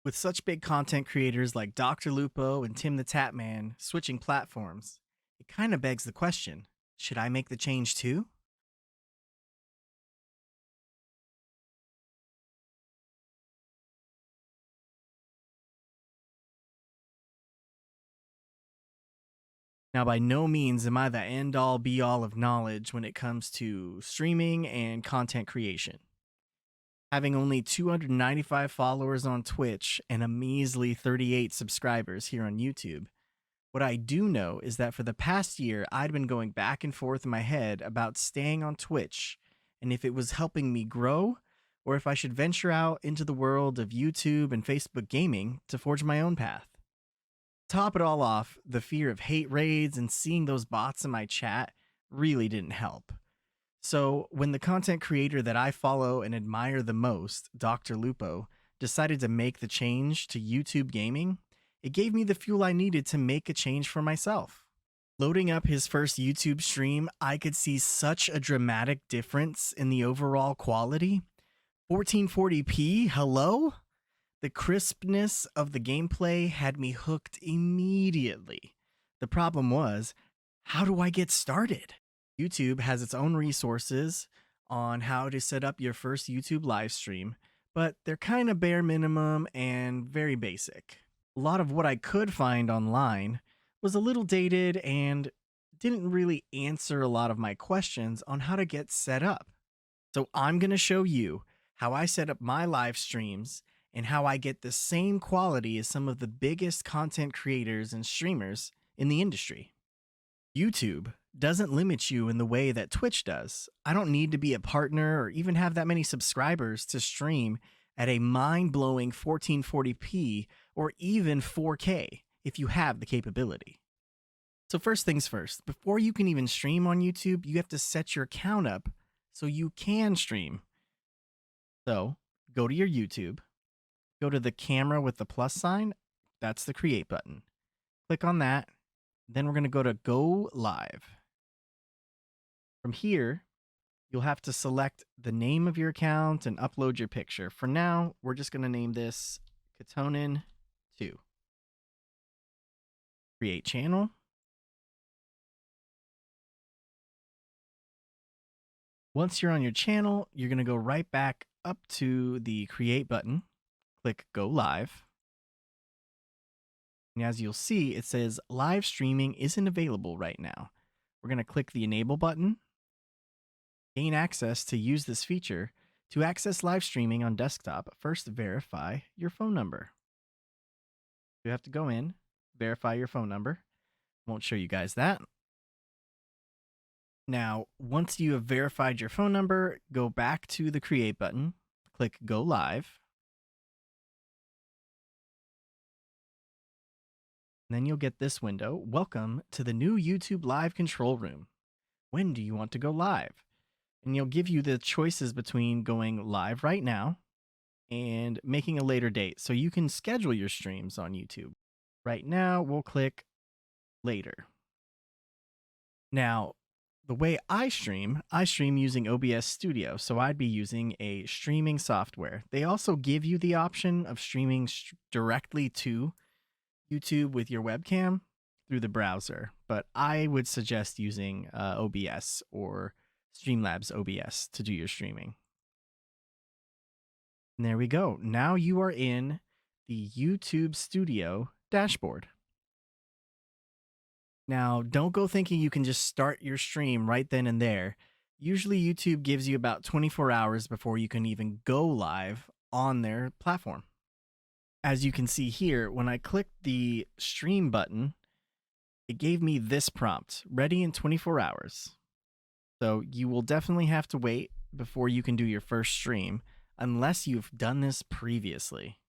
With such big content creators like Dr. Lupo and Tim the Tatman switching platforms, it kind of begs the question, should I make the change too? Now, by no means am I the end all be all of knowledge when it comes to streaming and content creation. Having only 295 followers on Twitch and a measly 38 subscribers here on YouTube, what I do know is that for the past year, I'd been going back and forth in my head about staying on Twitch and if it was helping me grow or if I should venture out into the world of YouTube and Facebook gaming to forge my own path. Top it all off, the fear of hate raids and seeing those bots in my chat really didn't help. So, when the content creator that I follow and admire the most, Dr. Lupo, decided to make the change to YouTube gaming, it gave me the fuel I needed to make a change for myself. Loading up his first YouTube stream, I could see such a dramatic difference in the overall quality. 1440p, hello? The crispness of the gameplay had me hooked immediately. The problem was, how do I get started? YouTube has its own resources on how to set up your first YouTube live stream, but they're kind of bare minimum and very basic. A lot of what I could find online was a little dated and didn't really answer a lot of my questions on how to get set up. So I'm going to show you how I set up my live streams and how I get the same quality as some of the biggest content creators and streamers in the industry. YouTube doesn't limit you in the way that Twitch does. I don't need to be a partner or even have that many subscribers to stream at a mind-blowing 1440p or even 4K if you have the capability. So first things first, before you can even stream on YouTube, you have to set your account up so you can stream. So go to your YouTube, go to the camera with the plus sign, that's the create button. Click on that, then we're going to go to go live. From here, you'll have to select the name of your account and upload your picture. For now, we're just going to name this Katonin2. Create channel. Once you're on your channel, you're going to go right back up to the create button, click go live. And as you'll see, it says live streaming isn't available right now. We're going to click the enable button, gain access to use this feature. To access live streaming on desktop, first verify your phone number. You have to go in, verify your phone number. Won't show you guys that. Now, once you have verified your phone number, go back to the create button, click go live. And then you'll get this window. Welcome to the new YouTube live control room. When do you want to go live? And you'll give you the choices between going live right now and making a later date. So you can schedule your streams on YouTube. Right now, we'll click later. Now, the way I stream using OBS Studio. So I'd be using a streaming software. They also give you the option of streaming directly to YouTube with your webcam through the browser, but I would suggest using OBS or Streamlabs OBS to do your streaming. And there we go. Now you are in the YouTube Studio dashboard. Now, don't go thinking you can just start your stream right then and there. Usually YouTube gives you about 24 hours before you can even go live on their platform. As you can see here, when I clicked the stream button, it gave me this prompt, ready in 24 hours. So you will definitely have to wait before you can do your first stream, unless you've done this previously.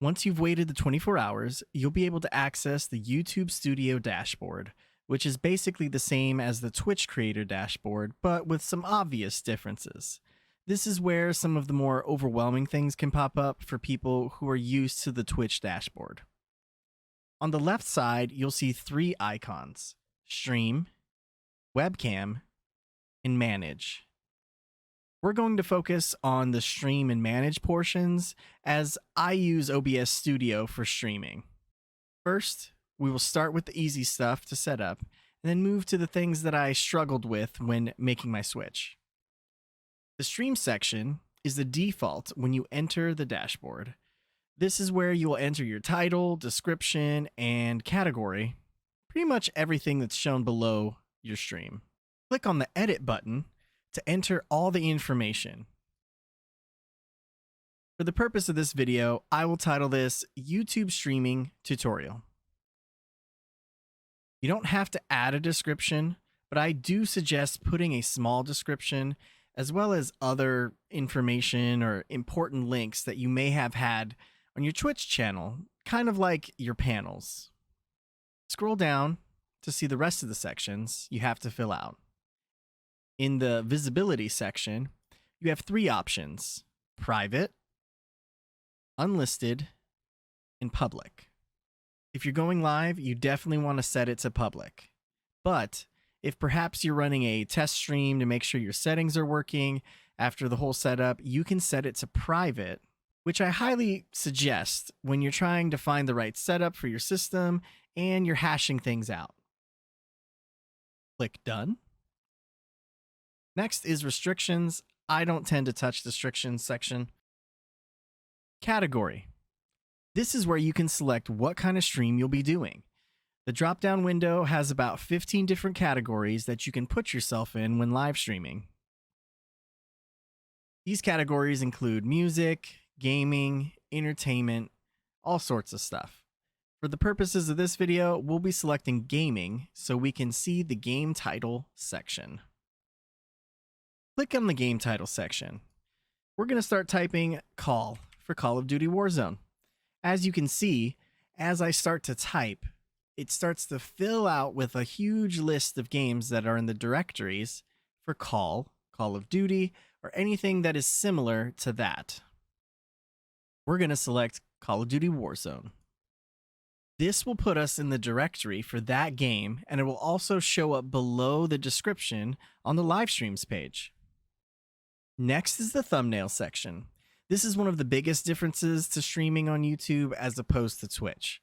Once you've waited the 24 hours, you'll be able to access the YouTube Studio dashboard, which is basically the same as the Twitch creator dashboard, but with some obvious differences. This is where some of the more overwhelming things can pop up for people who are used to the Twitch dashboard. On the left side, you'll see three icons: Stream, Webcam, and Manage. We're going to focus on the stream and manage portions as I use OBS Studio for streaming. First, we will start with the easy stuff to set up and then move to the things that I struggled with when making my switch. The stream section is the default when you enter the dashboard. This is where you will enter your title, description, and category, pretty much everything that's shown below your stream. Click on the edit button to enter all the information. For the purpose of this video, I will title this YouTube Streaming Tutorial. You don't have to add a description, but I do suggest putting a small description as well as other information or important links that you may have had on your Twitch channel, kind of like your panels. Scroll down to see the rest of the sections you have to fill out. In the visibility section, you have 3 options: private, unlisted, and public. If you're going live, you definitely want to set it to public. But if perhaps you're running a test stream to make sure your settings are working after the whole setup, you can set it to private, which I highly suggest when you're trying to find the right setup for your system and you're hashing things out. Click Done. Next is restrictions. I don't tend to touch the restrictions section. Category. This is where you can select what kind of stream you'll be doing. The drop-down window has about 15 different categories that you can put yourself in when live streaming. These categories include music, gaming, entertainment, all sorts of stuff. For the purposes of this video, we'll be selecting gaming so we can see the game title section. Click on the game title section. We're going to start typing call for Call of Duty Warzone. As you can see, as I start to type, it starts to fill out with a huge list of games that are in the directories for Call of Duty, or anything that is similar to that. We're going to select Call of Duty Warzone. This will put us in the directory for that game, and it will also show up below the description on the live streams page. Next is the thumbnail section. This is one of the biggest differences to streaming on YouTube as opposed to Twitch.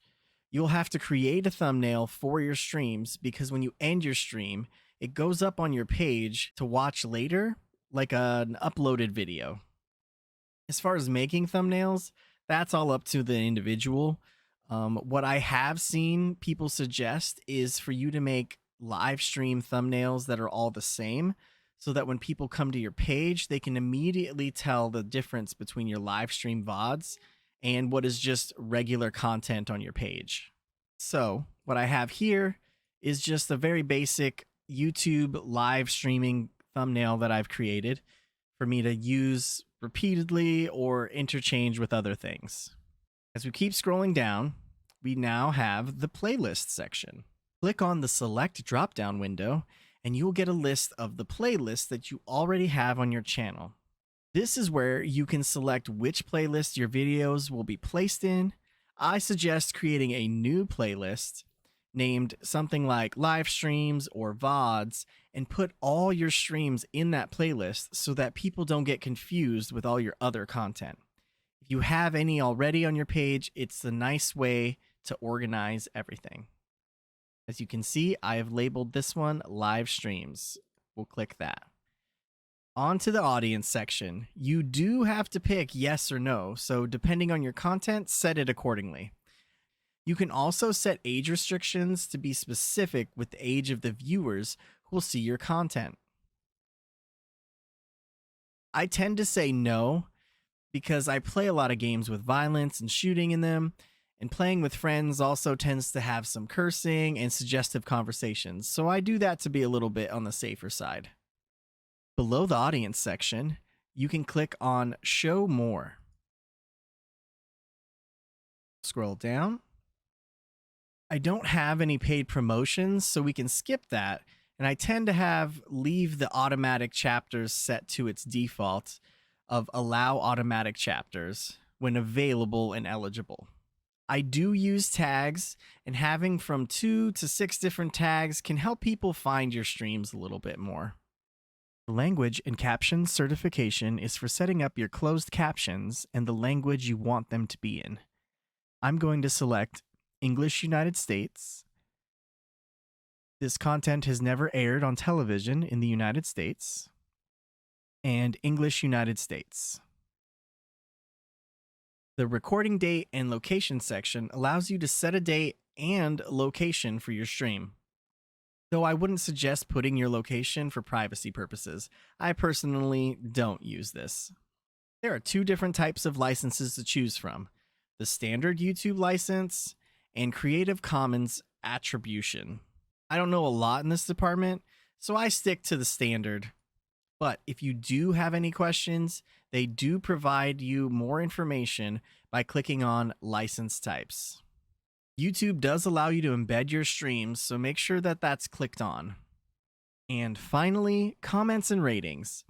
You'll have to create a thumbnail for your streams because when you end your stream, it goes up on your page to watch later, like an uploaded video. As far as making thumbnails, that's all up to the individual. What I have seen people suggest is for you to make live stream thumbnails that are all the same, so that when people come to your page, they can immediately tell the difference between your live stream VODs and what is just regular content on your page. So what I have here is just a very basic YouTube live streaming thumbnail that I've created for me to use repeatedly or interchange with other things. As we keep scrolling down, we now have the playlist section. Click on the select drop-down window and you'll get a list of the playlists that you already have on your channel. This is where you can select which playlist your videos will be placed in. I suggest creating a new playlist named something like live streams or VODs and put all your streams in that playlist so that people don't get confused with all your other content. If you have any already on your page, it's a nice way to organize everything. As you can see, I have labeled this one live streams. We'll click that. On to the audience section. You do have to pick yes or no, so depending on your content, set it accordingly. You can also set age restrictions to be specific with the age of the viewers who will see your content. I tend to say no because I play a lot of games with violence and shooting in them, and playing with friends also tends to have some cursing and suggestive conversations, so I do that to be a little bit on the safer side. Below the audience section, you can click on Show More. Scroll down. I don't have any paid promotions, so we can skip that, and I tend to leave the automatic chapters set to its default of Allow Automatic Chapters when available and eligible. I do use tags, and having from 2 to 6 different tags can help people find your streams a little bit more. The language and caption certification is for setting up your closed captions and the language you want them to be in. I'm going to select English United States. This content has never aired on television in the United States. And English United States. The recording date and location section allows you to set a date and location for your stream. Though I wouldn't suggest putting your location for privacy purposes. I personally don't use this. There are two different types of licenses to choose from: the standard YouTube license and Creative Commons attribution. I don't know a lot in this department, so I stick to the standard. But if you do have any questions, they do provide you more information by clicking on license types. YouTube does allow you to embed your streams, so make sure that that's clicked on. And finally, comments and ratings.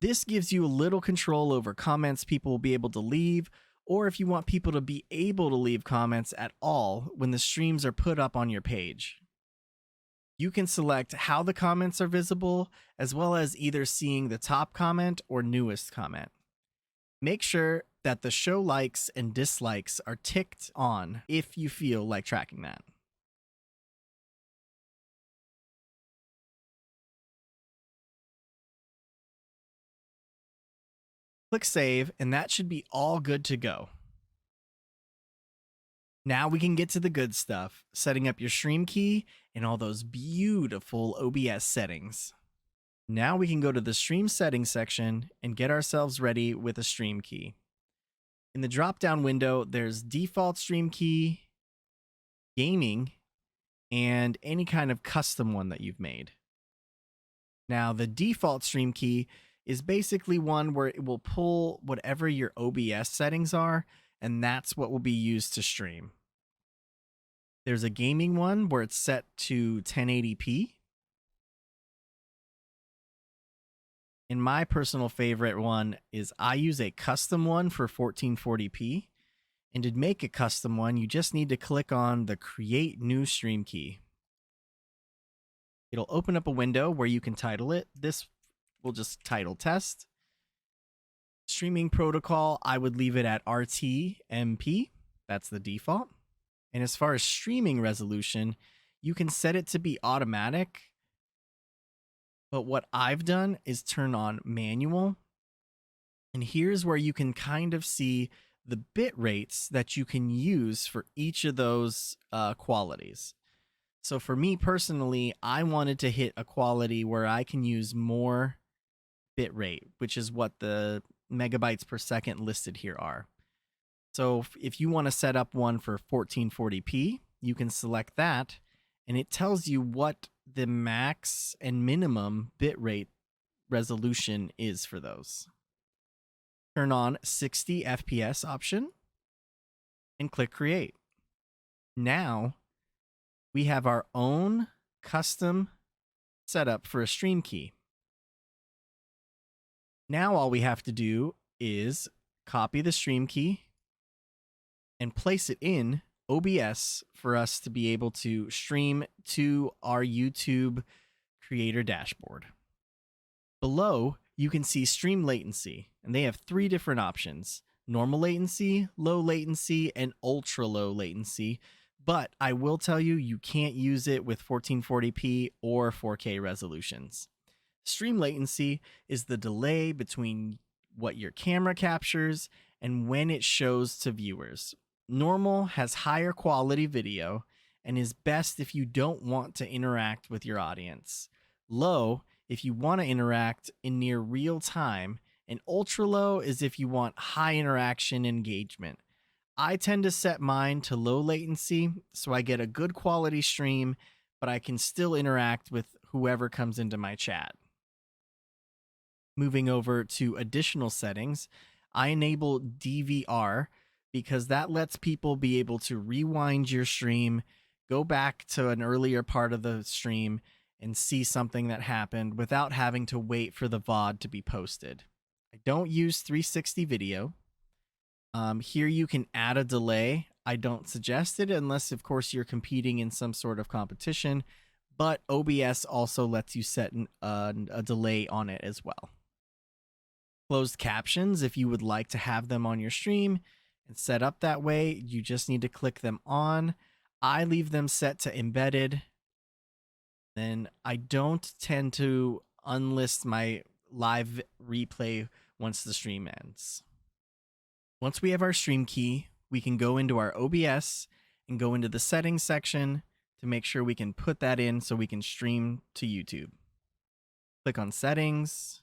This gives you a little control over comments people will be able to leave, or if you want people to be able to leave comments at all when the streams are put up on your page. You can select how the comments are visible, as well as either seeing the top comment or newest comment. Make sure that the show likes and dislikes are ticked on if you feel like tracking that. Click save, and that should be all good to go. Now we can get to the good stuff, setting up your stream key and all those beautiful OBS settings. Now we can go to the stream settings section and get ourselves ready with a stream key. In the drop-down window, there's default stream key, gaming, and any kind of custom one that you've made. Now, the default stream key is basically one where it will pull whatever your OBS settings are, and that's what will be used to stream. There's a gaming one where it's set to 1080p. And my personal favorite one is I use a custom one for 1440p. And to make a custom one, you just need to click on the Create New Stream key. It'll open up a window where you can title it. This will just title test. Streaming protocol, I would leave it at RTMP. That's the default. And as far as streaming resolution, you can set it to be automatic. But what I've done is turn on manual. And here's where you can kind of see the bit rates that you can use for each of those qualities. So for me personally, I wanted to hit a quality where I can use more bit rate, which is what the megabytes per second listed here are. So if you want to set up one for 1440p, you can select that, and it tells you what the max and minimum bitrate resolution is for those. Turn on 60 FPS option and click create. Now we have our own custom setup for a stream key. Now all we have to do is copy the stream key and place it in OBS for us to be able to stream to our YouTube creator dashboard. Below, you can see stream latency, and they have 3 different options: normal latency, low latency, and ultra low latency. But I will tell you, you can't use it with 1440p or 4K resolutions. Stream latency is the delay between what your camera captures and when it shows to viewers. Normal has higher quality video and is best if you don't want to interact with your audience. Low, if you want to interact in near real time, and ultra low is if you want high interaction engagement. I tend to set mine to low latency so I get a good quality stream, but I can still interact with whoever comes into my chat. Moving over to additional settings, I enable DVR because that lets people be able to rewind your stream, go back to an earlier part of the stream, and see something that happened without having to wait for the VOD to be posted. I don't use 360 video. Here you can add a delay. I don't suggest it unless, of course, you're competing in some sort of competition, but OBS also lets you set a delay on it as well. Closed captions, if you would like to have them on your stream and set up that way, you just need to click them on. I leave them set to embedded. Then I don't tend to unlist my live replay once the stream ends. Once we have our stream key, we can go into our OBS and go into the settings section to make sure we can put that in so we can stream to YouTube. Click on settings,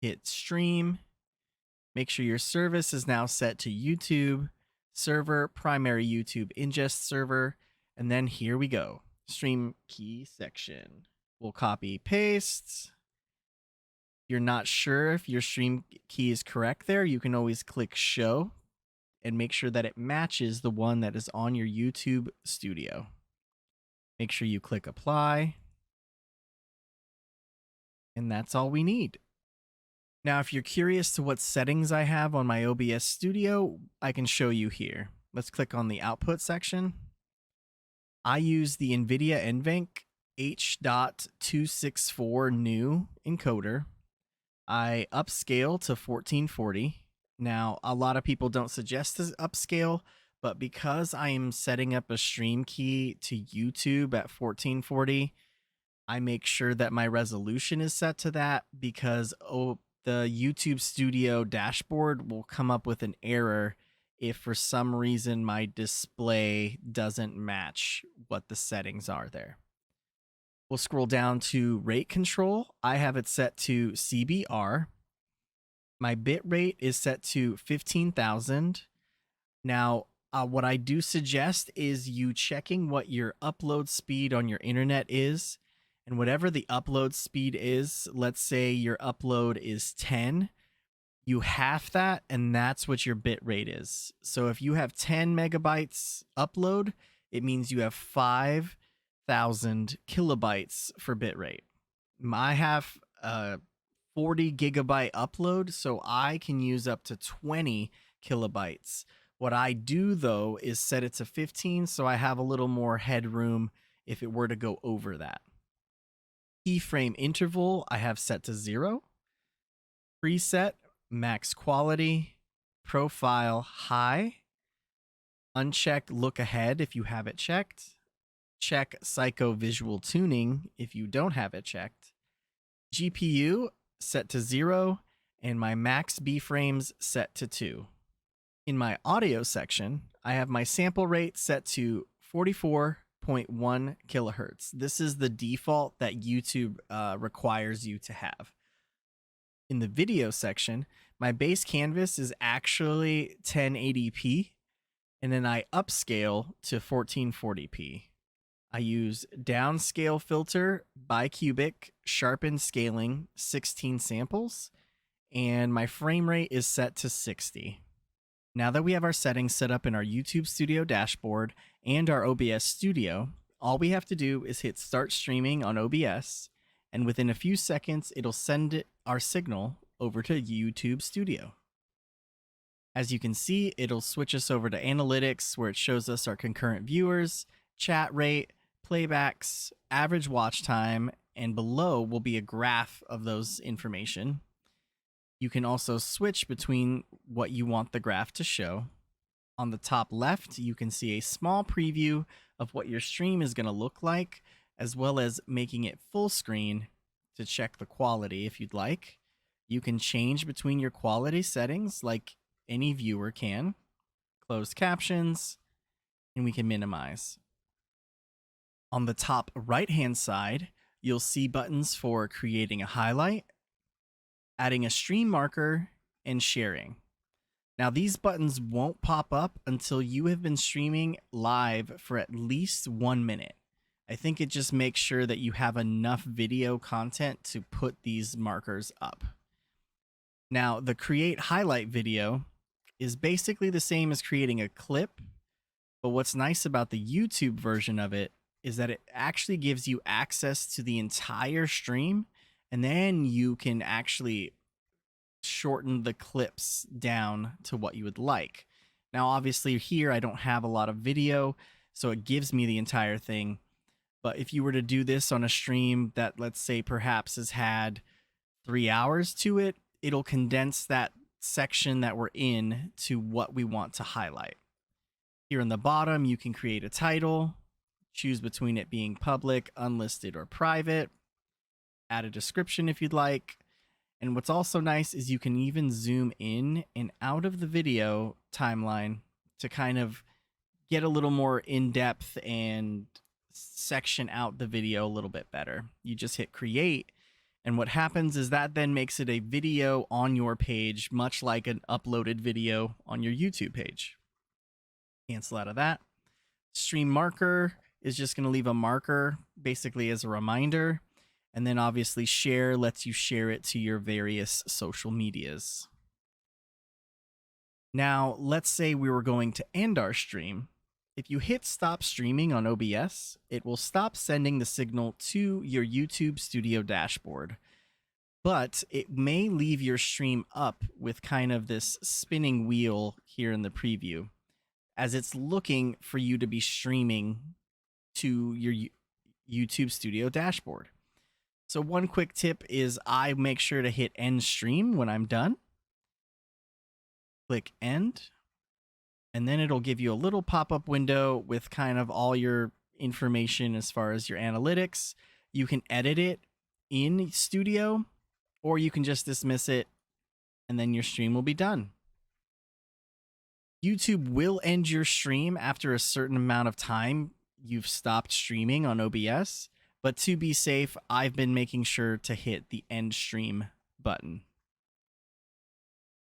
hit stream, make sure your service is now set to YouTube, server, primary YouTube ingest server, and then here we go. Stream key section. We'll copy, paste. If you're not sure if your stream key is correct there, you can always click show and make sure that it matches the one that is on your YouTube studio. Make sure you click apply. And that's all we need. Now, if you're curious to what settings I have on my OBS studio, I can show you here. Let's click on the output section. I use the NVIDIA NVENC H.264 new encoder. I upscale to 1440. Now, a lot of people don't suggest this upscale, but because I am setting up a stream key to YouTube at 1440, I make sure that my resolution is set to that because the YouTube Studio dashboard will come up with an error if for some reason my display doesn't match what the settings are there. We'll scroll down to rate control. I have it set to CBR. My bit rate is set to 15,000. Now, what I do suggest is you checking what your upload speed on your internet is. And whatever the upload speed is, let's say your upload is 10, you half that, and that's what your bit rate is. So if you have 10 megabytes upload, it means you have 5,000 kilobytes for bit rate. I have a 40 gigabyte upload, so I can use up to 20 kilobytes. What I do, though, is set it to 15, so I have a little more headroom if it were to go over that. Keyframe interval, I have set to 0. Preset, max quality. Profile, high. Uncheck look ahead if you have it checked. Check psycho visual tuning if you don't have it checked. GPU, set to 0. And my max B-frames set to 2. In my audio section, I have my sample rate set to 44.1 kilohertz. This is the default that YouTube requires you to have. In the video section, my base canvas is actually 1080p, and then I upscale to 1440p. I use downscale filter, bicubic, sharpen scaling, 16 samples, and my frame rate is set to 60. Now that we have our settings set up in our YouTube Studio dashboard and our OBS Studio, all we have to do is hit start streaming on OBS, and within a few seconds, it'll send our signal over to YouTube Studio. As you can see, it'll switch us over to analytics where it shows us our concurrent viewers, chat rate, playbacks, average watch time, and below will be a graph of those information. You can also switch between what you want the graph to show. On the top left, you can see a small preview of what your stream is going to look like, as well as making it full screen to check the quality if you'd like. You can change between your quality settings like any viewer can. Closed captions, and we can minimize. On the top right-hand side, you'll see buttons for creating a highlight, adding a stream marker, and sharing. Now, these buttons won't pop up until you have been streaming live for at least 1 minute. I think it just makes sure that you have enough video content to put these markers up. Now, the create highlight video is basically the same as creating a clip, but what's nice about the YouTube version of it is that it actually gives you access to the entire stream, and then you can actually shorten the clips down to what you would like. Now, obviously here I don't have a lot of video, so it gives me the entire thing, But if you were to do this on a stream that, let's say, perhaps has had 3 hours to it, it'll condense that section that we're in to what we want to highlight. Here in the bottom, you can create a title, choose between it being public, unlisted, or private, add a description if you'd like. And what's also nice is you can even zoom in and out of the video timeline to kind of get a little more in-depth and section out the video a little bit better. You just hit create, and what happens is that then makes it a video on your page, much like an uploaded video on your YouTube page. Cancel out of that. Stream marker is just going to leave a marker basically as a reminder. And then obviously share lets you share it to your various social medias. Now, let's say we were going to end our stream. If you hit stop streaming on OBS, it will stop sending the signal to your YouTube Studio dashboard. But it may leave your stream up with kind of this spinning wheel here in the preview, as it's looking for you to be streaming to your YouTube Studio dashboard. So one quick tip is I make sure to hit end stream when I'm done. Click end. And then it'll give you a little pop-up window with kind of all your information as far as your analytics. You can edit it in Studio, or you can just dismiss it, and then your stream will be done. YouTube will end your stream after a certain amount of time you've stopped streaming on OBS. But to be safe, I've been making sure to hit the end stream button.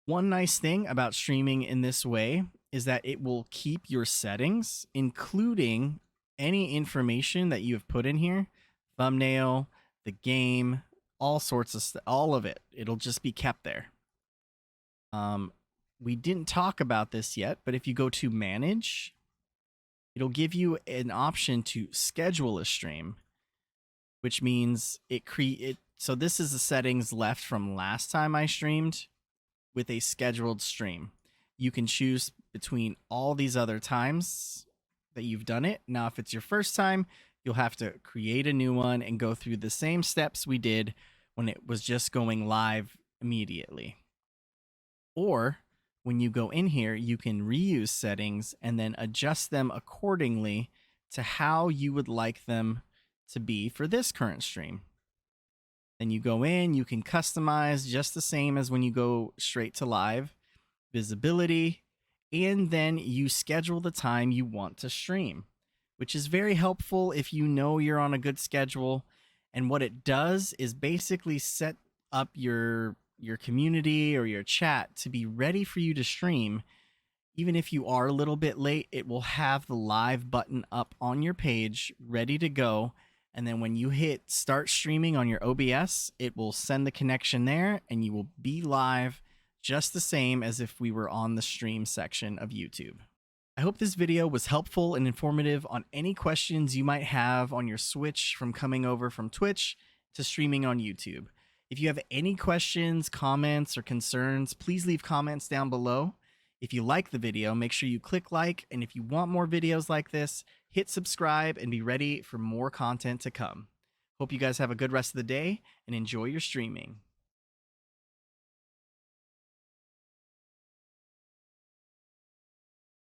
One nice thing about streaming in this way is that it will keep your settings, including any information that you have put in here, thumbnail, the game, all sorts of stuff, all of it. It'll just be kept there. We didn't talk about this yet, but if you go to manage, it'll give you an option to schedule a stream, which means so this is the settings left from last time I streamed with a scheduled stream. You can choose between all these other times that you've done it. Now, if it's your first time, you'll have to create a new one and go through the same steps we did when it was just going live immediately. Or when you go in here, you can reuse settings and then adjust them accordingly to how you would like them to be for this current stream. Then you go in, you can customize just the same as when you go straight to live, visibility, and then you schedule the time you want to stream, which is very helpful if you know you're on a good schedule. And what it does is basically set up your community or your chat to be ready for you to stream. Even if you are a little bit late, it will have the live button up on your page ready to go. And then when you hit start streaming on your OBS, it will send the connection there and you will be live just the same as if we were on the stream section of YouTube. I hope this video was helpful and informative on any questions you might have on your switch from coming over from Twitch to streaming on YouTube. If you have any questions, comments, or concerns, please leave comments down below. If you like the video, make sure you click like, and if you want more videos like this, hit subscribe and be ready for more content to come. Hope you guys have a good rest of the day and enjoy your streaming.